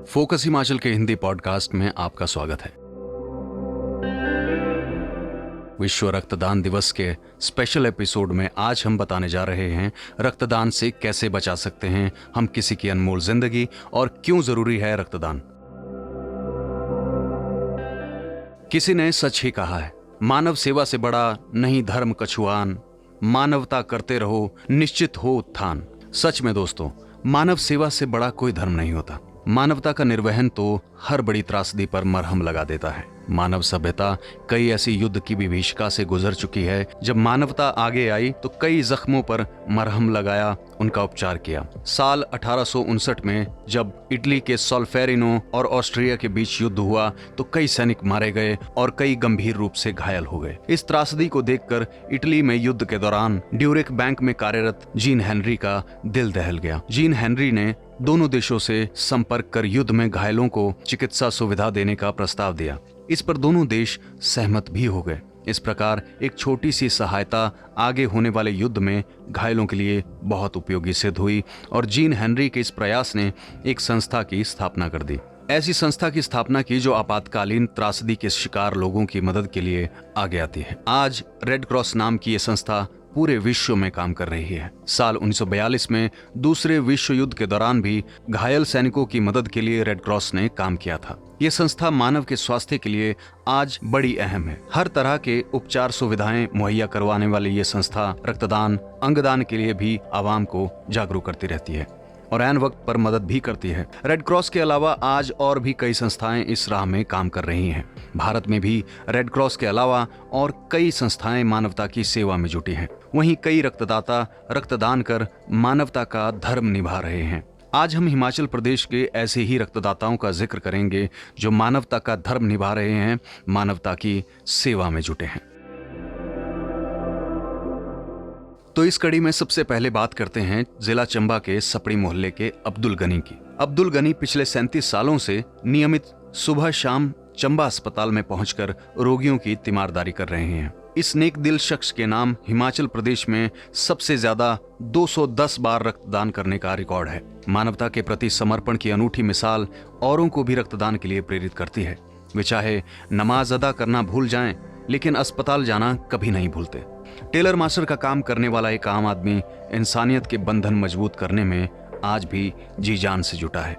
Focus Himachal के Hindi podcast में आपका स्वागत है। विश्व रक्तदान दिवस के स्पेशल एपिसोड में आज हम बताने जा रहे हैं रक्तदान से कैसे बचा सकते हैं हम किसी की अनमोल जिंदगी और क्यों जरूरी है रक्तदान। किसी ने सच ही कहा है, मानव सेवा से बड़ा नहीं धर्म कछुआन, मानवता करते रहो निश्चित हो उत्थान। सच में दोस्तों, मानव सेवा से बड़ा कोई धर्म नहीं होता। मानवता का निर्वहन तो हर बड़ी त्रासदी पर मरहम लगा देता है। मानव सभ्यता कई ऐसी युद्ध की विभीषिका से गुजर चुकी है। जब मानवता आगे आई तो कई जख्मों पर मरहम लगाया, उनका उपचार किया। साल 1859 में जब इटली के सोल्फेरिनो और ऑस्ट्रिया के बीच युद्ध हुआ तो कई सैनिक मारे गए और कई गंभीर रूप से घायल हो गए। इस त्रासदी को देखकर इटली में युद्ध के दौरान ड्यूरिक बैंक में कार्यरत जीन हेनरी का दिल दहल गया। जीन हेनरी ने दोनों देशों से संपर्क कर युद्ध में घायलों को चिकित्सा सुविधा देने का प्रस्ताव दिया। इस पर दोनों देश सहमत भी हो गए। इस प्रकार एक छोटी सी सहायता आगे होने वाले युद्ध में घायलों के लिए बहुत उपयोगी सिद्ध हुई और जीन हेनरी के इस प्रयास ने एक संस्था की स्थापना कर दी। ऐसी संस्था की स्थापना की जो आपातकालीन त्रासदी के शिकार लोगों की मदद के लिए आगे आती है। आज रेड क्रॉस नाम की ये संस्था पूरे विश्व में काम कर रही है। साल 1942 में दूसरे विश्व युद्ध के दौरान भी घायल सैनिकों की मदद के लिए रेड क्रॉस ने काम किया था। ये संस्था मानव के स्वास्थ्य के लिए आज बड़ी अहम है। हर तरह के उपचार सुविधाएं मुहैया करवाने वाली ये संस्था रक्तदान, अंगदान के लिए भी आवाम को जागरूक करती रहती है और ऐन वक्त पर मदद भी करती है। रेड क्रॉस के अलावा आज और भी कई संस्थाएं इस राह में काम कर रही हैं। भारत में भी रेड क्रॉस के अलावा और कई संस्थाएं मानवता की सेवा में जुटी हैं। वहीं कई रक्तदाता रक्तदान कर मानवता का धर्म निभा रहे हैं। आज हम हिमाचल प्रदेश के ऐसे ही रक्तदाताओं का जिक्र करेंगे जो मानवता का धर्म निभा रहे हैं, मानवता की सेवा में जुटे हैं। तो इस कड़ी में सबसे पहले बात करते हैं जिला चंबा के सपड़ी मोहल्ले के अब्दुल गनी की। अब्दुल गनी पिछले 37 सालों से नियमित सुबह शाम चंबा अस्पताल में पहुंचकर रोगियों की तीमारदारी कर रहे हैं। इस नेक दिल शख्स के नाम हिमाचल प्रदेश में सबसे ज्यादा 210 बार रक्तदान करने का रिकॉर्ड है। मानवता के प्रति समर्पण की अनूठी मिसाल औरों को भी रक्तदान के लिए प्रेरित करती है। वे चाहे नमाज अदा करना भूल जाएं, लेकिन अस्पताल जाना कभी नहीं भूलते। टेलर मास्टर का काम करने वाला एक आम आदमी इंसानियत के बंधन मजबूत करने में आज भी जी जान से जुटा है।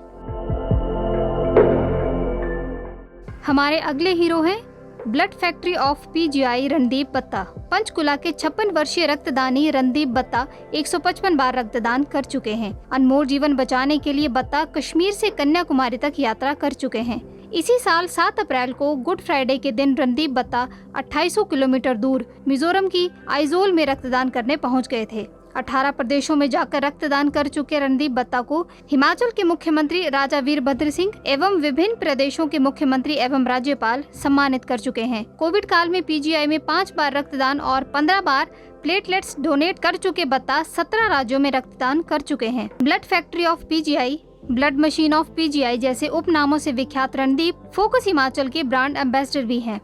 हमारे अगले हीरो हैं blood factory of PGI Randeep Batta. Panchkula के 56 वर्षीय रक्तदानी रणदीप बत्ता 155 बार रक्तदान कर चुके हैं। अनमोल जीवन बचाने के लिए बत्ता कश्मीर से कन्याकुमारी तक यात्रा कर चुके हैं। इसी साल 7 अप्रैल को गुड फ्राइडे के दिन रणदीप बत्ता 2800 किलोमीटर दूर मिजोरम की आइजोल में रक्तदान करने पहुंच गए थे। 18 प्रदेशों में जाकर रक्तदान कर चुके रणदीप बत्ता को हिमाचल के मुख्यमंत्री राजा वीरभद्र सिंह एवं विभिन्न प्रदेशों के मुख्यमंत्री एवं राज्यपाल सम्मानित कर चुके हैं। कोविड काल में पीजीआई में 5 बार रक्तदान और 15 बार प्लेटलेट्स डोनेट कर चुके बत्ता 17 राज्यों में रक्तदान कर चुके हैं। Blood factory of PGI, blood machine of PGI जैसे उपनामों से विख्यात रणदीप फोकस हिमाचल के ब्रांड एम्बेसडर भी हैं।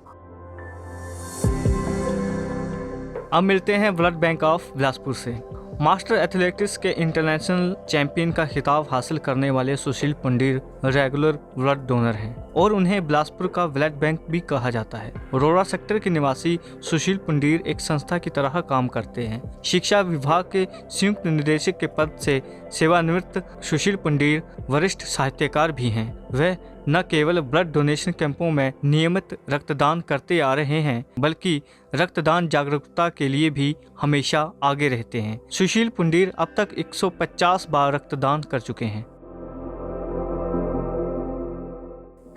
अब मिलते हैं ब्लड बैंक ऑफ बिलासपुर से। मास्टर एथलेटिक्स के इंटरनेशनल चैंपियन का खिताब हासिल करने वाले सुशील पंडीर रेगुलर ब्लड डोनर हैं और उन्हें बिलासपुर का ब्लड बैंक भी कहा जाता है। रोड़ा सेक्टर के निवासी सुशील पंडीर एक संस्था की तरह काम करते हैं। शिक्षा विभाग के संयुक्त निदेशक के पद से सेवानिवृत्त सुशील पंडीर वरिष्ठ साहित्यकार भी हैं। वह न केवल ब्लड डोनेशन कैंपों में नियमित रक्तदान करते आ रहे हैं, बल्कि रक्तदान जागरूकता के लिए भी हमेशा आगे रहते हैं। सुशील पंडीर अब तक 150 बार रक्तदान कर चुके हैं।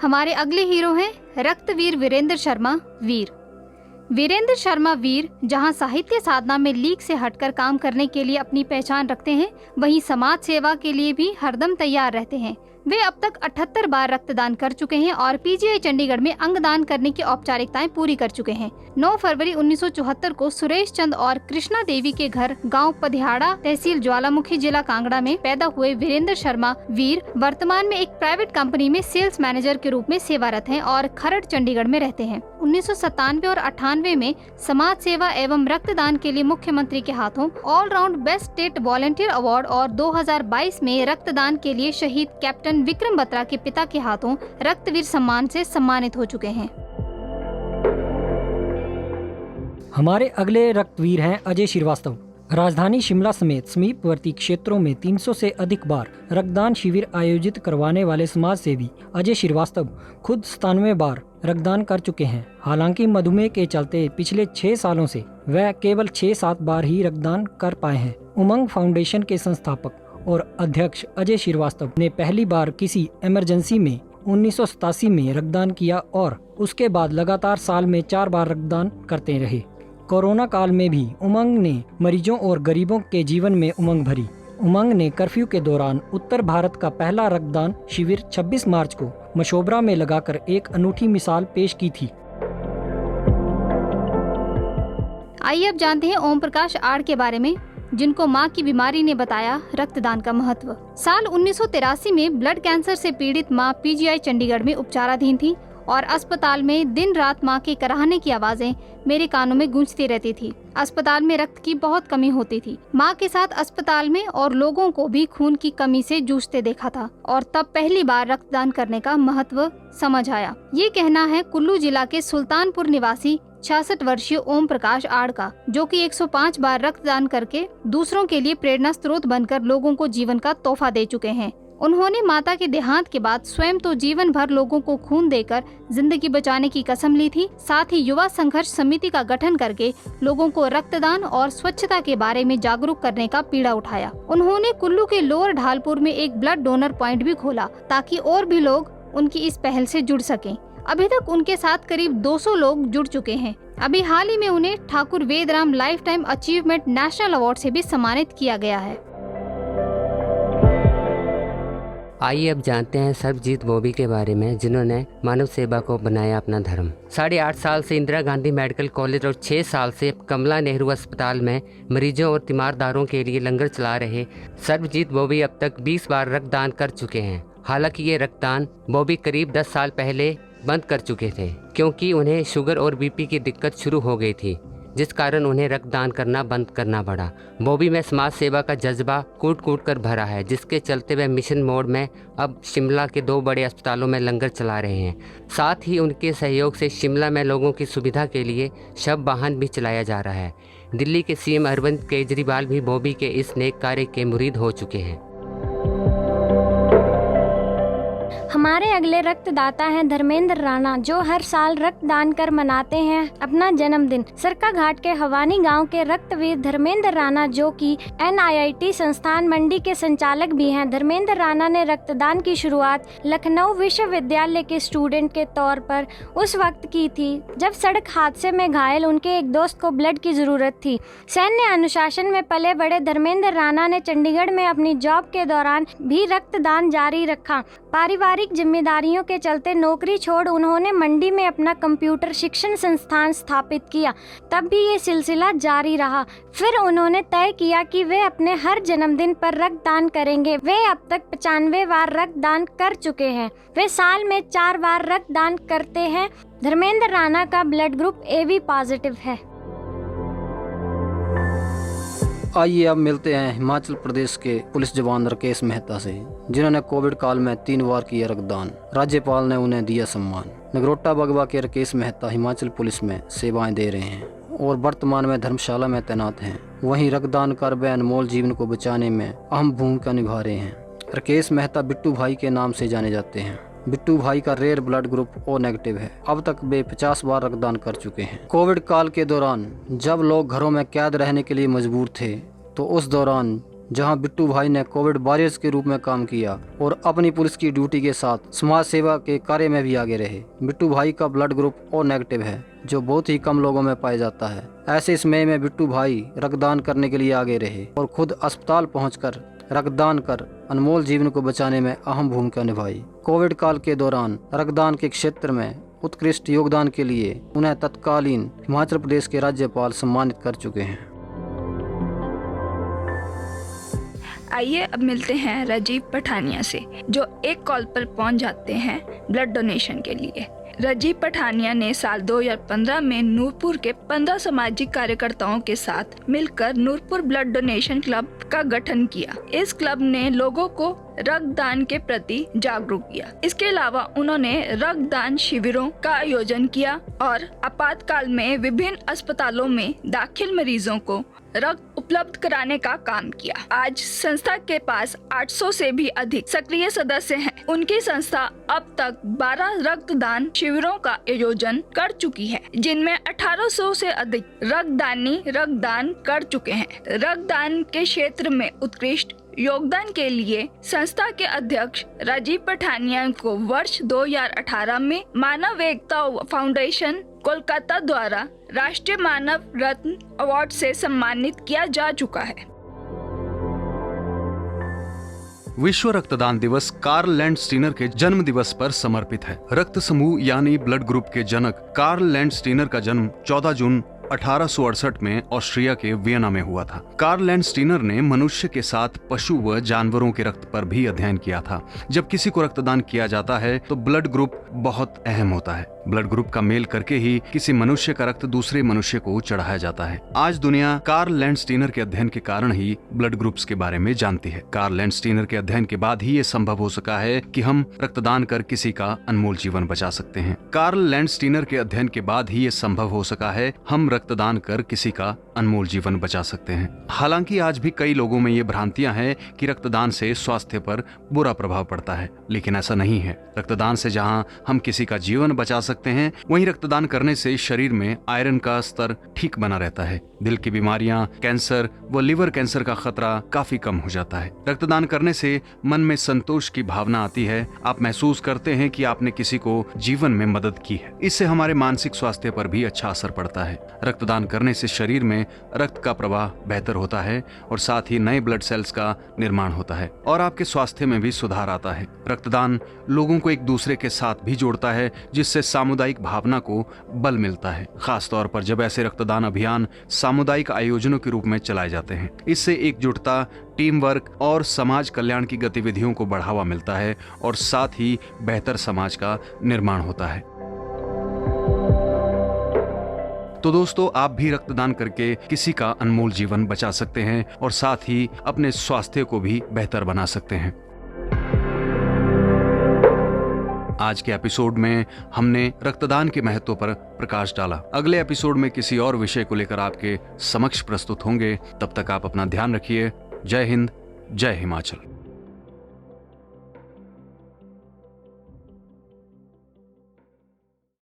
हमारे अगले हीरो हैं रक्तवीर वीरेंद्र शर्मा वीर। वीरेंद्र शर्मा वीर जहां साहित्य साधना में लीक से हटकर काम करने के लिए अपनी पहचान रखते हैं, वहीं समाज सेवा के लिए भी हरदम तैयार रहते हैं। वे अब तक 78 बार रक्तदान कर चुके हैं और पीजीआई चंडीगढ़ में अंगदान करने की औपचारिकताएं पूरी कर चुके हैं। 9 फरवरी 1974 को सुरेश चंद और कृष्णा देवी के घर गांव पधियाड़ा, तहसील ज्वालामुखी, जिला कांगड़ा में पैदा हुए वीरेंद्र शर्मा वीर वर्तमान में एक प्राइवेट कंपनी में सेल्स मैनेजर के रूप में सेवारत हैं और खरड़ चंडीगढ़ में रहते हैं। 1997 और 98 में समाज सेवा एवं रक्तदान के लिए मुख्यमंत्री के हाथों all round best state volunteer award और 2022 में रक्तदान के लिए शहीद कैप्टन विक्रम बत्रा के पिता के हाथों रक्तवीर सम्मान से सम्मानित हो चुके हैं। हमारे अगले रक्तवीर हैं अजय श्रीवास्तव। राजधानी शिमला समेत समीपवर्ती क्षेत्रों में 300 से अधिक बार रक्तदान शिविर आयोजित करवाने वाले समाज सेवी अजय श्रीवास्तव खुद 97 बार रक्तदान कर चुके हैं। हालांकि मधुमेह के चलते पिछले 6 सालों से वह केवल 6-7 बार ही रक्तदान कर पाए हैं। उमंग फाउंडेशन के संस्थापक और अध्यक्ष अजय श्रीवास्तव ने पहली बार किसी इमरजेंसी में 1987 में रक्तदान किया और उसके बाद लगातार साल में 4 बार रक्तदान करते रहे। कोरोना काल में भी उमंग ने मरीजों और गरीबों के जीवन में उमंग भरी। उमंग ने कर्फ्यू के दौरान उत्तर भारत का पहला रक्तदान शिविर 26 मार्च को मशोबरा में लगाकर एक अनूठी मिसाल पेश की थी। आइए अब जानते हैं ओम प्रकाश आड़ के बारे में, जिनको मां की बीमारी ने बताया रक्तदान का महत्व। साल 1983 में ब्लड कैंसर से पीड़ित मां पीजीआई चंडीगढ़ में उपचाराधीन थी और अस्पताल में दिन रात मां के कराहने की आवाजें मेरे कानों में गूंजती रहती थी। अस्पताल में रक्त की बहुत कमी होती थी। मां के साथ अस्पताल में और लोगों को भी खून की कमी से जूझते देखा था और तब पहली बार रक्तदान करने का महत्व समझ आया। ये कहना है कुल्लू जिला के सुल्तानपुर निवासी 66 वर्षीय ओम प्रकाश आड़ का, जो कि 105 बार रक्तदान करके दूसरों के लिए प्रेरणा स्रोत बनकर लोगों को जीवन का तोहफा दे चुके हैं। उन्होंने माता के देहांत के बाद स्वयं तो जीवन भर लोगों को खून देकर जिंदगी बचाने की कसम ली थी, साथ ही युवा संघर्ष समिति का गठन करके लोगों को रक्तदान और स्वच्छता के बारे में जागरूक करने का पीड़ा उठाया। उन्होंने कुल्लू के लोअर ढालपुर में एक ब्लड डोनर पॉइंट भी खोला ताकि और भी लोग उनकी इस पहल से जुड़ सकें। अभी तक उनके साथ करीब 200 लोग जुड़ चुके हैं। अभी हाल ही में उन्हें Thakur Vedram life time achievement national award से भी सम्मानित किया गया है। आइए अब जानते हैं सर्वजीत बॉबी के बारे में, जिन्होंने मानव सेवा को बनाया अपना धर्म। 8.5 साल से इंदिरा गांधी मेडिकल कॉलेज और 6 साल से कमला नेहरू अस्पताल में मरीजों और तीमारदारों के लिए लंगर चला रहे सर्वजीत बॉबी अब तक 20 बार रक्तदान कर चुके हैं। हालांकि ये रक्तदान बॉबी करीब 10 साल पहले बंद कर चुके थे, क्योंकि उन्हें शुगर और बीपी की दिक्कत शुरू हो गई थी, जिस कारण उन्हें रक्तदान करना बंद करना पड़ा। बॉबी में समाज सेवा का जज्बा कूट कूट कर भरा है, जिसके चलते वे मिशन मोड में अब शिमला के 2 बड़े अस्पतालों में लंगर चला रहे हैं। साथ ही उनके सहयोग से शिमला में लोगों की सुविधा के लिए शव वाहन भी चलाया जा रहा है। दिल्ली के सीएम अरविंद केजरीवाल भी बॉबी के इस नेक कार्य के मुरीद हो चुके हैं। हमारे अगले रक्तदाता हैं धर्मेंद्र राणा, जो हर साल रक्तदान कर मनाते हैं अपना जन्मदिन। सरका घाट के हवानी गांव के रक्तवीर धर्मेंद्र राणा, जो कि NIIT संस्थान मंडी के संचालक भी हैं। धर्मेंद्र राणा ने रक्तदान की शुरुआत लखनऊ विश्वविद्यालय के स्टूडेंट के तौर पर उस वक्त की थी जब सड़क हादसे में घायल उनके एक दोस्त को ब्लड की जरूरत थी। सैन्य अनुशासन में पले बड़े धर्मेंद्र राणा ने चंडीगढ़ में अपनी जॉब के दौरान भी रक्तदान जारी रखा। पारिवारिक जिम्मेदारियों के चलते नौकरी छोड़ उन्होंने मंडी में अपना कंप्यूटर शिक्षण संस्थान स्थापित किया। तब भी ये सिलसिला जारी रहा। फिर उन्होंने तय किया कि वे अपने हर जन्मदिन पर रक्तदान करेंगे। वे अब तक 95 बार रक्तदान कर चुके हैं। वे साल में 4 बार रक्तदान करते हैं। धर्मेंद्र राणा का ब्लड ग्रुप AB पॉजिटिव है। आइए अब मिलते हैं हिमाचल प्रदेश के पुलिस जवान राकेश मेहता से, जिन्होंने कोविड काल में 3 बार किया रक्तदान। राज्यपाल ने उन्हें दिया सम्मान। नगरोटा बगवा के राकेश मेहता हिमाचल पुलिस में सेवाएं दे रहे हैं और वर्तमान में धर्मशाला में तैनात हैं। वहीं रक्तदान कर वे अनमोल जीवन को बचाने में अहम भूमिका निभा रहे हैं। राकेश मेहता बिट्टू भाई के नाम से जाने जाते हैं। बिट्टू भाई का rare blood group O negative है। अब तक वे 50 बार रक्तदान कर चुके हैं। कोविड काल के दौरान जब लोग घरों में कैद रहने के लिए मजबूर थे, तो उस दौरान जहां बिट्टू भाई ने कोविड वॉरियर्स के रूप में काम किया और अपनी पुलिस की ड्यूटी के साथ समाज सेवा के कार्य में भी आगे रहे। बिट्टू भाई का ब्लड ग्रुप O नेगेटिव है, जो बहुत ही कम लोगों में पाया जाता है। ऐसे समय में बिट्टू भाई रक्तदान करने के लिए आगे रहे और खुद अस्पताल पहुंचकर रक्तदान कर अनमोल जीवन को बचाने में अहम भूमिका निभाई। कोविड काल के दौरान रक्तदान के क्षेत्र में उत्कृष्ट योगदान के लिए उन्हें तत्कालीन हिमाचल प्रदेश के राज्यपाल सम्मानित कर चुके हैं। आइए अब मिलते हैं राजीव पठानिया से, जो एक कॉल पर पहुंच जाते हैं ब्लड डोनेशन के लिए। रजीब पठानिया ने साल 2015 में नूरपुर के 15 सामाजिक कार्यकर्ताओं के साथ मिलकर नूरपुर ब्लड डोनेशन क्लब का गठन किया। इस क्लब ने लोगों को रक्तदान के प्रति जागरूक किया। इसके अलावा उन्होंने रक्तदान शिविरों का आयोजन किया और आपातकाल में विभिन्न अस्पतालों में दाखिल मरीजों को रक्त उपलब्ध कराने का काम किया। आज संस्था के पास 800 से भी अधिक सक्रिय सदस्य हैं। उनकी संस्था अब तक 12 रक्तदान शिविरों का आयोजन कर चुकी है, जिनमें 1800 से अधिक रक्तदानी रक्तदान कर चुके हैं। रक्तदान के क्षेत्र में उत्कृष्ट योगदान के लिए संस्था के अध्यक्ष राजीव पठानिया को वर्ष 2018 में मानव एकता फाउंडेशन कोलकाता द्वारा राष्ट्रीय मानव रत्न अवार्ड से सम्मानित किया जा चुका है। विश्व रक्तदान दिवस कार्ल लैंडस्टीनर के जन्म दिवस पर समर्पित है। रक्त समूह यानी ब्लड ग्रुप के जनक कार्ल लैंडस्टीनर का जन्म 14 जून 1868 में ऑस्ट्रिया के वियना में हुआ था। कार्ल लैंडस्टीनर ने मनुष्य के साथ पशु व जानवरों के रक्त पर भी अध्ययन किया था। जब किसी को रक्तदान किया जाता है तो ब्लड ग्रुप बहुत अहम होता है। ब्लड ग्रुप का मेल करके ही किसी मनुष्य का रक्त दूसरे मनुष्य को चढ़ाया जाता है। आज दुनिया कार्ल लैंडस्टीनर के अध्ययन के कारण ही ब्लड ग्रुप्स के बारे में जानती है। कार्ल लैंडस्टीनर के अध्ययन के बाद ही ये संभव हो सका है कि हम रक्तदान कर किसी का अनमोल जीवन बचा सकते हैं। कार्ल लैंडस्टीनर के अध्ययन के बाद ही ये संभव हो सका है हम रक्तदान कर किसी का अनमोल जीवन बचा सकते हैं। हालांकि आज भी कई लोगों में ये भ्रांतियां हैं कि रक्तदान से स्वास्थ्य पर बुरा प्रभाव पड़ता है, लेकिन ऐसा नहीं है। रक्तदान से जहां हम किसी का जीवन बचा सकते हैं, वहीं रक्तदान करने से शरीर में आयरन का स्तर ठीक बना रहता है। दिल की बीमारियां, कैंसर व लिवर कैंसर का खतरा काफी कम हो जाता है। रक्तदान करने से मन में संतोष की भावना आती है। आप महसूस करते हैं कि आपने किसी को जीवन में मदद की है। इससे हमारे मानसिक स्वास्थ्य पर भी अच्छा असर पड़ता है। रक्तदान करने से शरीर में रक्त का प्रवाह बेहतर होता है और साथ ही नए ब्लड सेल्स का निर्माण होता है और आपके स्वास्थ्य में भी सुधार आता है। रक्तदान लोगों को एक दूसरे के साथ भी जोड़ता है, जिससे सामुदायिक भावना को बल मिलता है। खास तौर पर जब ऐसे रक्तदान अभियान सामुदायिक आयोजनों के रूप में चलाए जाते हैं। इससे एकजुटता, टीम वर्क और समाज कल्याण की गतिविधियों को बढ़ावा मिलता है और साथ ही बेहतर समाज का निर्माण होता है। तो दोस्तों, आप भी रक्तदान करके किसी का अनमोल जीवन बचा सकते हैं और साथ ही अपने स्वास्थ्य को भी बेहतर बना सकते हैं। आज के एपिसोड में हमने रक्तदान के महत्व पर प्रकाश डाला। अगले एपिसोड में किसी और विषय को लेकर आपके समक्ष प्रस्तुत होंगे। तब तक आप अपना ध्यान रखिए। जय हिंद, जय हिमाचल।